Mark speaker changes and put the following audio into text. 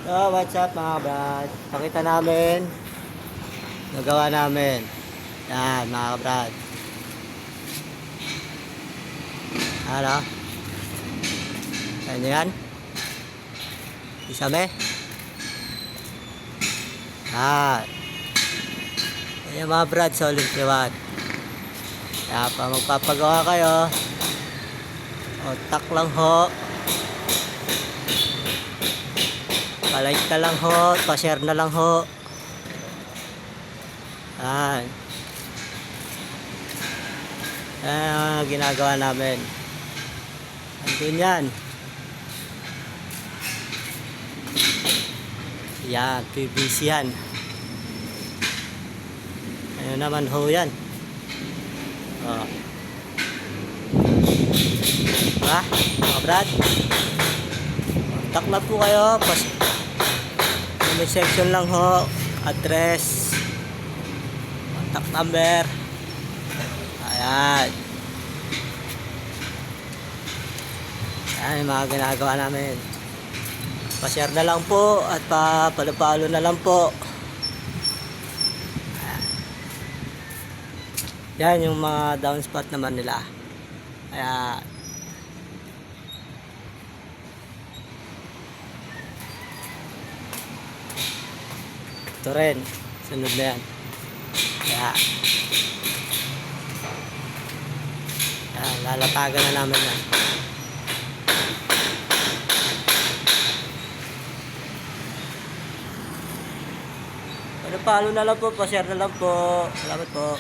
Speaker 1: So, what's up mga brad? Pakita namin. Nagawa namin. Yan mga brad. Ano? Ano yan? Isame? Yan. Yan mga brad, solid liwat. Kaya pa magpapagawa kayo. Otak lang ho. Pa-like na lang ho, pa-share na lang ho. Yan. Yan ang ginagawa namin. Andun yan. Yan, PVC yan. Ayun naman ho yan. Oh. Diba? Mga brad? Contact na po kayo. Comment section lang ho. Address. Contact number. Ayan. Ayan yung mga ginagawa namin. Pa-share na lang po at pa-follow na lang po. Yan yung mga down spot naman nila. Ayan. Ito rin. Sunod na yan. Ayan. Ayan. Lalatagan na namin yan. Follow na lang po. Pa-share na lang po. Salamat po.